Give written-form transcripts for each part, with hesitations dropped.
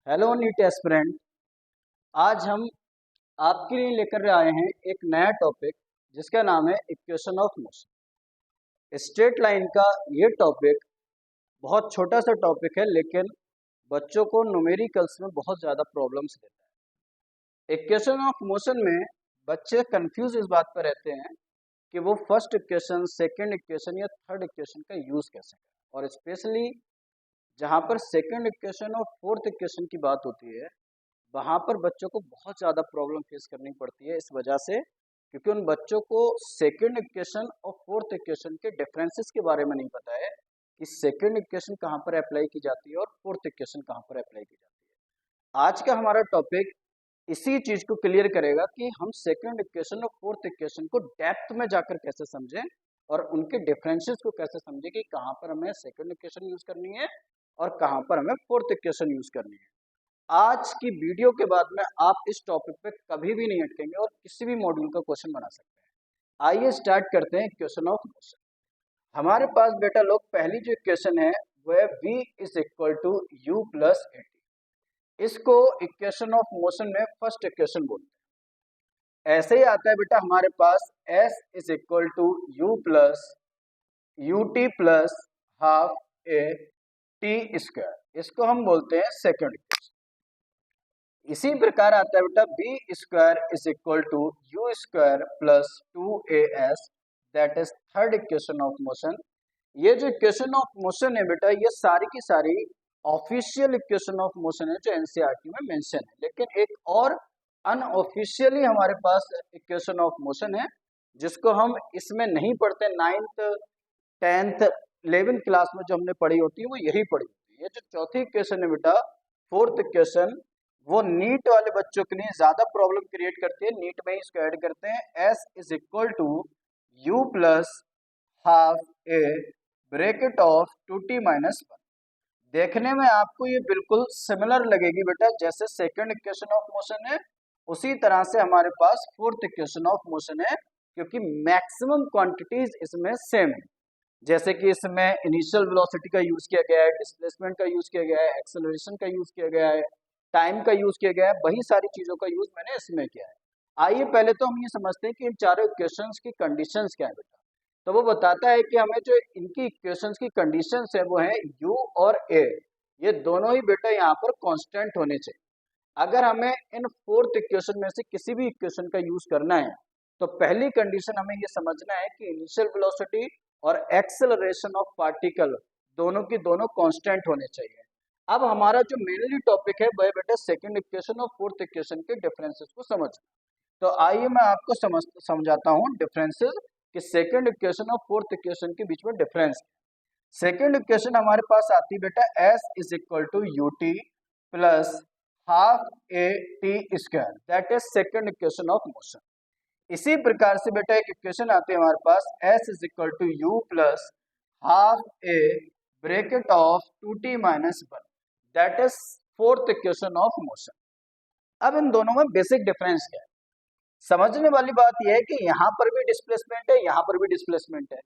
Hello NEET aspirant. आज हम आपके लिए लेकर आए हैं एक नया टॉपिक जिसका नाम है equation of motion. Straight line का ये टॉपिक बहुत छोटा सा टॉपिक है, लेकिन बच्चों को न्यूमेरिकल्स में बहुत ज़्यादा प्रॉब्लम्स देता है। इक्वेशन ऑफ मोशन में बच्चे कंफ्यूज इस बात पर रहते हैं कि वो फर्स्ट इक्वेशन, सेकेंड इक्वेशन या थर्ड इक्वेशन का यूज़ कैसे करें, और स्पेशली जहाँ पर सेकेंड इक्वेशन और फोर्थ इक्वेशन की बात होती है वहाँ पर बच्चों को बहुत ज़्यादा प्रॉब्लम फेस करनी पड़ती है। इस वजह से क्योंकि उन बच्चों को सेकेंड इक्वेशन और फोर्थ इक्वेशन के डिफरेंसेस के बारे में नहीं पता है कि सेकेंड इक्वेशन कहाँ पर अप्लाई की जाती है और फोर्थ इक्वेशन कहाँ पर अप्लाई की जाती है। आज का हमारा टॉपिक इसी चीज़ को क्लियर करेगा कि हम सेकेंड इक्वेशन और फोर्थ इक्वेशन को डेप्थ में जाकर कैसे समझें और उनके डिफरेंसेस को कैसे समझें कि कहाँ पर हमें सेकेंड इक्वेशन यूज़ करनी है और कहाँ पर हमें फोर्थ इक्वेशन यूज़ करनी है। आज की वीडियो के बाद में आप इस टॉपिक पे कभी भी नहीं अटकेंगे और किसी भी मॉड्यूल का क्वेश्चन बना सकते हैं। आइए स्टार्ट करते हैं इक्वेशन ऑफ मोशन। हमारे पास बेटा लोग पहली जो इक्वेशन है वो है v is equal to u plus a t. इसको इक्वेशन ऑफ मोशन में फर्स्ट इक्वेशन बोलते हैं। ऐसे ही आता है बेटा हमारे पास s is equal to u plus u T plus half A T square, इसको हम बोलते हैं सेकेंड इक्वेशन। इसी प्रकार आता है बेटा v square is equal to u square plus 2as, that is third equation of motion. ये जो इक्वेशन ऑफ मोशन है बेटा ये सारी की सारी ऑफिशियल इक्वेशन ऑफ मोशन है जो एनसीईआरटी में मेंशन है, लेकिन एक और अनऑफिशियली हमारे पास इक्वेशन ऑफ मोशन है जिसको हम इसमें नहीं पढ़ते। 9th 10th 11th क्लास में जो हमने पढ़ी होती है वो यही पढ़ी होती है। ये जो चौथी इक्वेशन है बेटा फोर्थ इक्वेशन, वो नीट वाले बच्चों के लिए ज्यादा प्रॉब्लम क्रिएट करती है। नीट में इसको ऐड करते हैं s is equal to u plus half a bracket of 2t minus 1। देखने में आपको ये बिल्कुल सिमिलर लगेगी बेटा, जैसे सेकंड इक्वेशन ऑफ मोशन है उसी तरह से हमारे पास फोर्थ इक्वेशन ऑफ मोशन है, क्योंकि मैक्सिमम क्वांटिटीज इसमें सेम है। जैसे कि इसमें इनिशियल वेलोसिटी का यूज किया गया है, डिस्प्लेसमेंट का यूज किया गया है, एक्सेलरेशन का यूज किया गया है, टाइम का यूज किया गया है, वही सारी चीजों का यूज मैंने इसमें किया है। आइए पहले तो हम ये समझते हैं कि इन चारों इक्वेशंस की कंडीशंस क्या है बेटा। तो वो बताता है कि हमें जो इनकी इक्वेशंस की कंडीशंस है वो है u और a, ये दोनों ही बेटा यहाँ पर कांस्टेंट होने चाहिए। अगर हमें इन फोर्थ इक्वेशन में से किसी भी इक्वेशन का यूज करना है तो पहली कंडीशन हमें ये समझना है कि इनिशियल वेलोसिटी और एक्सेलरेशन ऑफ पार्टिकल दोनों की दोनों कांस्टेंट होने चाहिए। अब हमारा जो मेनली टॉपिक है वह बेटा सेकंड इक्वेशन और फोर्थ इक्वेशन के डिफरेंसेस को समझना। तो आइए मैं आपको समझाता हूँ डिफरेंसेस कि सेकंड इक्वेशन और फोर्थ इक्वेशन के बीच में डिफरेंस। सेकंड इक्वेशन हमारे पास आती है बेटा s is equal to U T plus half A T square, that is second equation of motion. इसी प्रकार से बेटा एक इक्वेशन आती है हमारे पास s is equal to u plus half a bracket of 2t minus 1, that is fourth equation of motion. अब इन दोनों में बेसिक डिफरेंस क्या है, समझने वाली बात यह है कि यहाँ पर भी डिस्प्लेसमेंट है, यहाँ पर भी डिस्प्लेसमेंट है,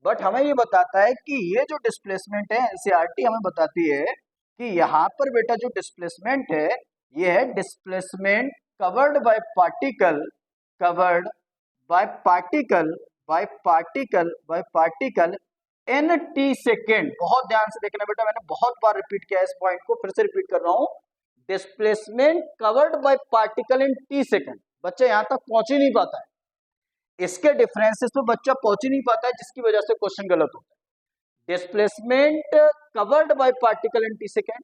बट हमें ये बताता है कि ये जो डिस्प्लेसमेंट है एनसीईआरटी हमें बताती है कि यहाँ पर बेटा जो डिस्प्लेसमेंट है ये है displacement covered by particle, covered by particle by particle by particle in T second. बहुत ध्यान से देखना बेटा, मैंने बहुत बार रिपीट किया इस पॉइंट को, फिर से रिपीट कर रहा हूँ। Displacement covered by particle in T second, बच्चा यहाँ तक पहुंच ही नहीं पाता है, इसके डिफरेंसेस पे बच्चा पहुंच ही नहीं पाता है, जिसकी वजह से क्वेश्चन गलत होता है। Displacement covered by particle in T second,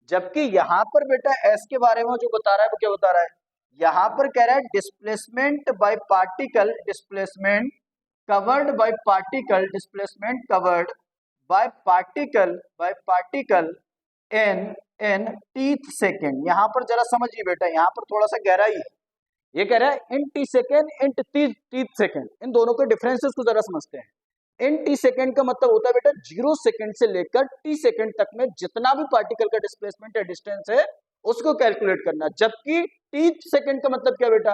जबकि यहाँ पर बेटा एस के बारे में जो बता रहा है वो क्या बता रहा है, यहाँ पर कह रहा है displacement bye particle, displacement covered by particle, displacement covered by particle in tth second. यहाँ पर जरा समझिए बेटा, यहाँ पर थोड़ा सा गहराई है। ये कह रहा है in T second in tth second, इन दोनों के डिफरेंसेस को जरा समझते हैं। इन टी सेकेंड का मतलब होता है बेटा 0 सेकेंड से लेकर टी सेकेंड तक में जितना भी पार्टिकल का डिस्प्लेसमेंट या डिस्टेंस है उसको कैलकुलेट करना, जबकि टीथ सेकेंड का मतलब क्या बेटा,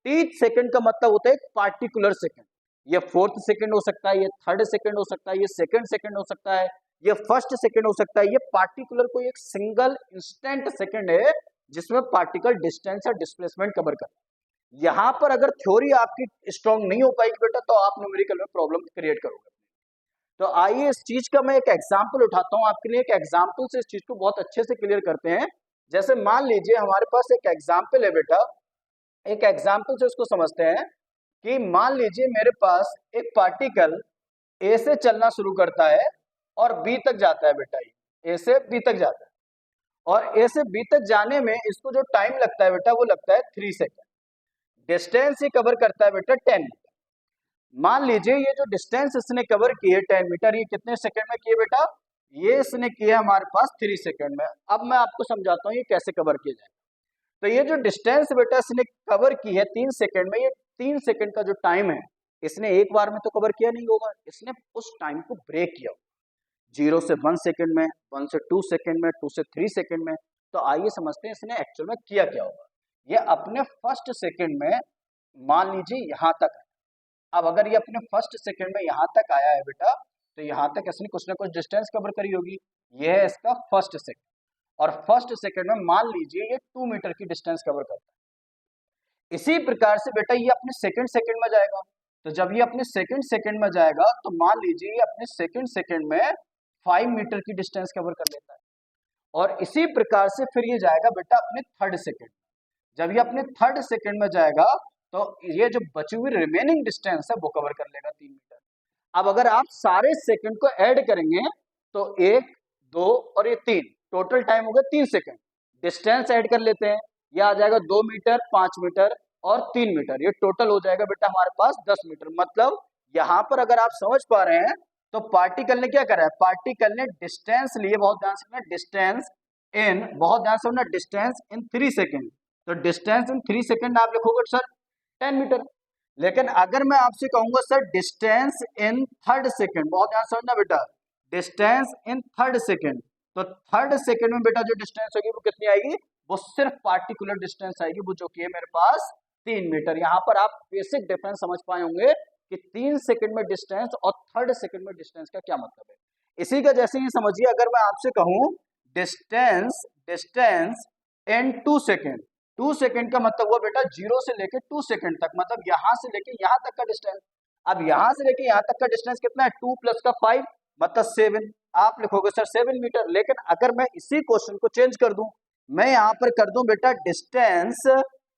टीथ सेकेंड का मतलब होता है एक पार्टिकुलर सेकेंड। ये फोर्थ सेकेंड हो सकता है, ये थर्ड सेकेंड हो सकता है, ये सेकेंड हो सकता है, ये फर्स्ट सेकंड हो सकता है। ये पार्टिकुलर कोई एक सिंगल इंस्टेंट सेकंड है जिसमें पार्टिकल डिस्टेंस या डिस्प्लेसमेंट कवर करता है। यहाँ पर अगर थ्योरी आपकी स्ट्रांग नहीं हो पाएगी बेटा तो आप न्यूमेरिकल में प्रॉब्लम क्रिएट करोगे। तो आइए इस चीज का मैं एक एग्जाम्पल उठाता हूँ आपके लिए। एक एग्जाम्पल से इस चीज को बहुत अच्छे से क्लियर करते हैं। जैसे मान लीजिए हमारे पास एक एग्जाम्पल है बेटा, एक एग्जाम्पल से उसको समझते हैं कि मान लीजिए मेरे पास एक पार्टिकल ए से चलना शुरू करता है और बी तक जाता है बेटा, ए से बी तक जाता है और ए से बी तक जाने में इसको जो टाइम लगता है बेटा वो लगता है 3 सेकेंड। डिस्टेंस ये कवर करता है बेटा 10 मीटर। मान लीजिए ये जो डिस्टेंस इसने कवर की है 10 मीटर, ये कितने सेकंड में किए बेटा? ये इसने किया हमारे पास 3 सेकंड में। अब मैं आपको समझाता हूँ ये कैसे कवर किया जाए। तो ये जो डिस्टेंस बेटा इसने कवर की है 3 सेकंड में, ये 3 सेकंड का जो टाइम है इसने एक बार में तो कवर किया नहीं होगा, इसने उस टाइम को ब्रेक किया 0 से 1 सेकंड में, 1 से 2 सेकंड में, 2 से 3 सेकंड में। तो आइए समझते हैं इसने एक्चुअल में किया क्या होगा। ये अपने फर्स्ट सेकंड में मान लीजिए यहाँ तक है। अब अगर ये अपने फर्स्ट सेकंड में यहाँ तक आया है बेटा तो यहाँ तक इसने कुछ ना कुछ डिस्टेंस कवर करी होगी। ये है इसका फर्स्ट सेकंड और फर्स्ट सेकंड में मान लीजिए ये 2 मीटर की डिस्टेंस कवर करता है। इसी प्रकार से बेटा ये अपने सेकंड सेकंड में जाएगा। तो जब ये अपने सेकंड सेकंड में जाएगा तो मान लीजिए ये अपने सेकंड सेकंड में 5 मीटर की डिस्टेंस कवर कर लेता है। और इसी प्रकार से फिर ये जाएगा बेटा अपने थर्ड सेकंड। जब ये अपने थर्ड सेकंड में जाएगा तो ये जो बची हुई रिमेनिंग डिस्टेंस है वो कवर कर लेगा 3 मीटर। अब अगर आप सारे सेकंड को ऐड करेंगे तो 1, 2 और ये 3, टोटल टाइम हो गया 3 सेकंड। डिस्टेंस ऐड कर लेते हैं, ये आ जाएगा 2 मीटर, 5 मीटर और 3 मीटर। ये टोटल हो जाएगा बेटा हमारे पास 10 मीटर। मतलब यहाँ पर अगर आप समझ पा रहे हैं तो पार्टिकल ने क्या करा है, पार्टिकल ने डिस्टेंस लिए, बहुत ध्यान से सुनना, डिस्टेंस इन, बहुत ध्यान से सुनना, डिस्टेंस इन 3 सेकंड। तो डिस्टेंस इन 3 सेकंड आप लिखोगे सर 10 मीटर। लेकिन अगर मैं आपसे कहूंगा sir distance in third second, बहुत ध्यान समझना बेटा, डिस्टेंस इन थर्ड सेकंड, तो थर्ड सेकंड में बेटा जो डिस्टेंस होगी वो कितनी आएगी? वो सिर्फ पार्टिकुलर डिस्टेंस आएगी, वो जो कि है मेरे पास 3 मीटर। यहाँ पर आप बेसिक डिफरेंस समझ पाए होंगे कि 3 सेकंड में डिस्टेंस और थर्ड सेकंड में डिस्टेंस का क्या मतलब है। इसी का जैसे ही समझिए, अगर मैं आपसे कहूं डिस्टेंस इन 2 सेकंड, 2 सेकंड का मतलब हुआ बेटा 0 से लेके 2 सेकंड तक, मतलब यहां से लेके यहां तक का डिस्टेंस। अब यहां से लेके यहां तक का डिस्टेंस कितना है? 2 प्लस का 5 मतलब 7। आप लिखोगे सर 7 मीटर। लेकिन अगर मैं इसी क्वेश्चन को चेंज कर दूं, मैं यहां पर कर दूं बेटा डिस्टेंस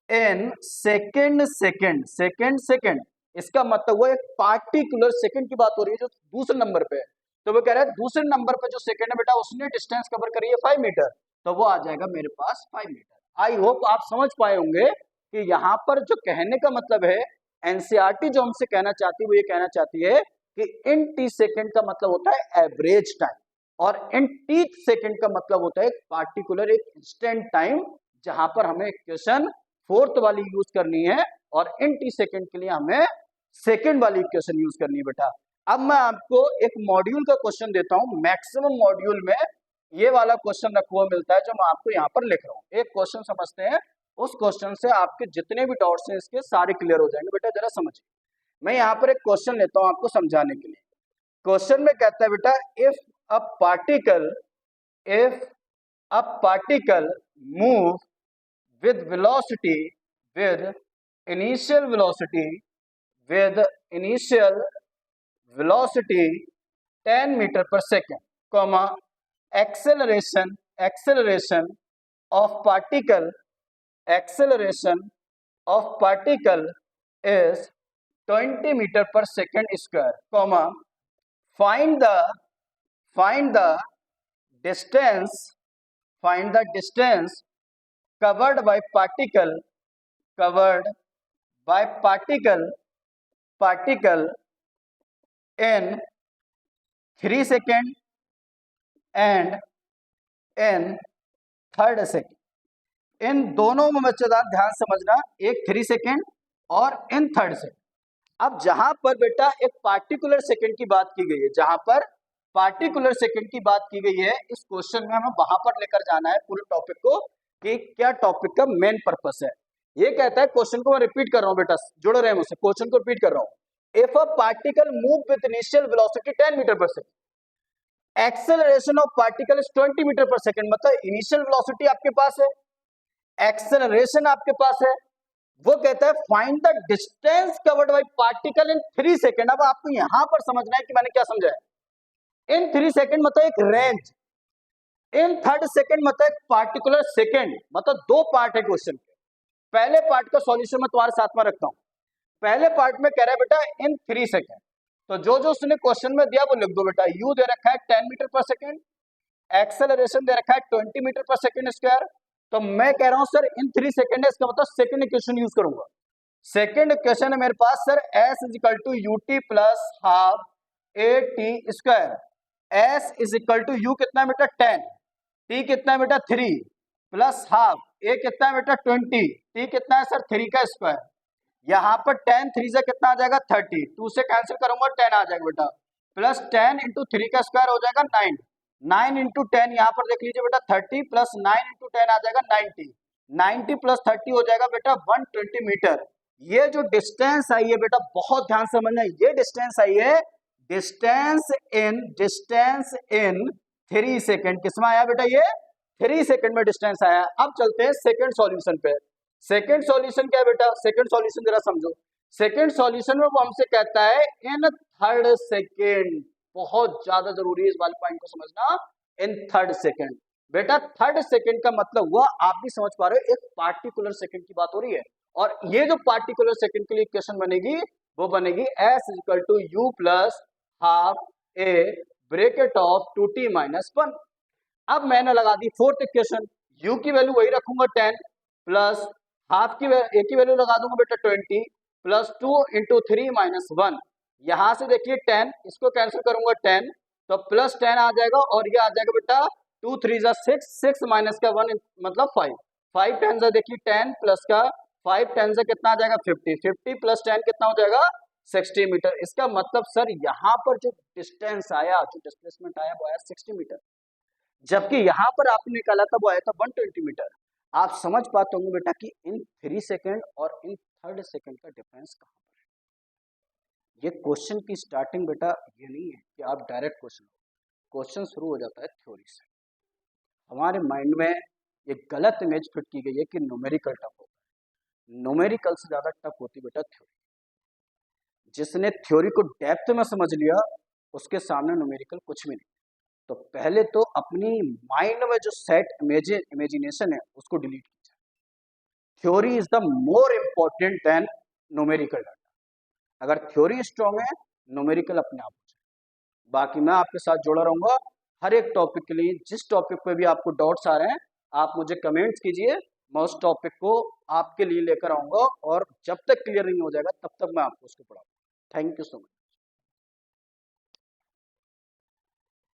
इन सेकंड सेकंड, इसका मतलब वो एक पार्टिकुलर सेकंड की बात हो रही है जो दूसरे नंबर पे है। तो वो कह रहा है दूसरे नंबर पे जो सेकंड है बेटा उसने डिस्टेंस कवर करी है 5 मीटर, तो वो आ जाएगा मेरे पास 5 मीटर। आई होप आप समझ पाए होंगे कि यहाँ पर जो कहने का मतलब है, एनसीईआरटी जो हमसे कहना चाहती है वो ये कहना चाहती है कि इन टी सेकंड का मतलब होता है एवरेज टाइम और इन टी सेकंड का मतलब होता है पार्टिकुलर एक इंस्टेंट टाइम, जहां पर हमें इक्वेशन फोर्थ वाली यूज करनी है और इन टी सेकंड के लिए हमें सेकंड वाली इक्वेशन यूज करनी है बेटा। अब मैं आपको एक मॉड्यूल का क्वेश्चन देता हूं। मैक्सिमम मॉड्यूल में ये वाला क्वेश्चन रखा हुआ मिलता है जो मैं आपको यहाँ पर लिख रहा हूँ। एक क्वेश्चन समझते हैं, उस क्वेश्चन से आपके जितने भी डाउट्स हैं इसके सारे क्लियर हो जाएंगे। बेटा जरा समझिए, मैं यहाँ पर एक क्वेश्चन लेता हूँ आपको समझाने के लिए। क्वेश्चन में कहता है बेटा if a particle move with initial velocity 10 meter per second, comma acceleration of particle is 20 meter per second square, comma find the distance covered by particle in 3 second and in third second. इन दोनों में बच्चेदार ध्यान समझना, एक 3 second और in third second. अब जहां पर बेटा एक पार्टिकुलर सेकंड की बात की गई है, जहां पर पार्टिकुलर सेकंड की बात की गई है, इस क्वेश्चन में हमें वहां पर लेकर जाना है पूरे टॉपिक को कि क्या टॉपिक का मेन पर्पस है। ये कहता है, क्वेश्चन को मैं रिपीट कर रहा हूं बेटा, जुड़ रहे हैं मुझसे, क्वेश्चन को रिपीट कर रहा हूं। If a particle move with initial velocity 10 metre per second, acceleration of particle is 20 metre per second, मतलब इनिशियल वेलोसिटी आपके पास है, एक्सेलरेशन आपके पास है। वो कहता है find the distance covered by particle in 3 second. अब आपको यहां पर समझना है कि मैंने क्या समझा है। इन 3 सेकेंड मतलब एक रेंज, इन 3rd सेकेंड मतलब एक पार्टिकुलर सेकेंड, मतलब दो पार्ट है क्वेश्चन के। पहले पार्ट का सॉल्यूशन मैं तुम्हारे साथ में रखता हूं। पहले पार्ट में कह रहा है बेटा इन 3 सेकेंड, तो जो जो उसने क्वेश्चन में दिया वो लिख दो बेटा। यू दे रखा है 10 मीटर पर सेकेंड, एक्सेलरेशन दे रखा है 20 मीटर पर सेकेंड स्क्वायर। तो मैं कह रहा हूं सर इन 3 सेकेंड है, इसका मतलब सेकेंड इक्वेशन यूज करूंगा। सेकेंड इक्वेशन है मेरे पास sir S is equal to U T plus half A T square. S is equal to U कितना मीटर 10, टी कितना मीटर 3 प्लस हाफ ए कितना मीटर 20, टी कितना है सर 3 का स्क्वायर। यहाँ पर 10 3 से कितना आ जाएगा 30, 2 से कैंसिल करूंगा 10 आ जाएगा बेटा, प्लस 10 इंटू 3 का स्क्वायर हो जाएगा 9, 9 इंटू 10 यहाँ पर देख लीजिए बेटा 30 प्लस 9 इंटू 10 आ जाएगा 90, 90 प्लस 30 हो जाएगा बेटा 120 मीटर। ये जो डिस्टेंस आई है बेटा बहुत ध्यान से समझना, ये डिस्टेंस आई है डिस्टेंस इन 3 सेकेंड। किसमें आया बेटा ये 3 सेकेंड में डिस्टेंस आया। अब चलते हैं सेकेंड सॉल्यूशन पे। सेकेंड सॉल्यूशन क्या है बेटा, सेकेंड सॉल्यूशन जरा समझो। सेकेंड सॉल्यूशन में वो हमसे कहता है इन 3rd सेकेंड, बहुत ज्यादा जरूरी है इस वाले पॉइंट को समझना, इन 3rd सेकेंड। बेटा 3rd सेकेंड का मतलब हुआ, आप भी समझ पा रहे हो, एक पार्टिकुलर सेकेंड की बात हो रही है। और ये जो पार्टिकुलर सेकेंड के लिए इक्वेशन बनेगी वो बनेगी s equal to u plus half a bracket of 2t minus 1। अब मैंने लगा दी 4th इक्वेशन, u की वैल्यू वही रखूंगा 10 प्लस हाफ की ए की वैल्यू लगा दूंगा बेटा 20 प्लस 2 इंटू 3 माइनस 1। यहां से देखिए 10, इसको कैंसिल करूंगा 10 तो प्लस 10 आ जाएगा और ये आ जाएगा बेटा 2 3 जा 6, 6 माइनस का 1 मतलब 5, 5 10 जा देखिए 10 प्लस का 5 10 से कितना आ जाएगा 50, 50 प्लस 10 कितना हो जाएगा 60 मीटर। इसका मतलब सर यहाँ पर जो डिस्टेंस आया, जो डिस्प्लेसमेंट आया वो आया 60 मीटर, जबकि यहाँ पर आपने निकाला था वो आया था 120 मीटर। आप समझ पाते होंगे बेटा कि इन 3 सेकेंड और इन 3rd सेकेंड का डिफरेंस कहाँ पर है। ये क्वेश्चन की स्टार्टिंग बेटा ये नहीं है कि आप डायरेक्ट क्वेश्चन शुरू हो जाता है थ्योरी से। हमारे माइंड में ये गलत इमेज फिट की गई है कि न्यूमेरिकल टफ होता है। न्यूमेरिकल से ज्यादा टफ होती बेटा थ्योरी। जिसने थ्योरी को डेप्थ में समझ लिया उसके सामने न्यूमेरिकल कुछ भी नहीं। तो पहले तो अपनी माइंड में जो सेट इमेजिनेशन है उसको डिलीट कीजिए। Theory is the more important then numerical data. अगर थ्योरी स्ट्रांग है न्यूमेरिकल अपने आप हो जाए। बाकी मैं आपके साथ जुड़ा रहूंगा हर एक टॉपिक के लिए। जिस टॉपिक पे भी आपको डाउट्स आ रहे हैं आप मुझे कमेंट्स कीजिए, मैं उस टॉपिक को आपके लिए लेकर आऊंगा और जब तक क्लियर नहीं हो जाएगा तब तक मैं आपको उसको पढ़ाऊंगा। Thank you so much.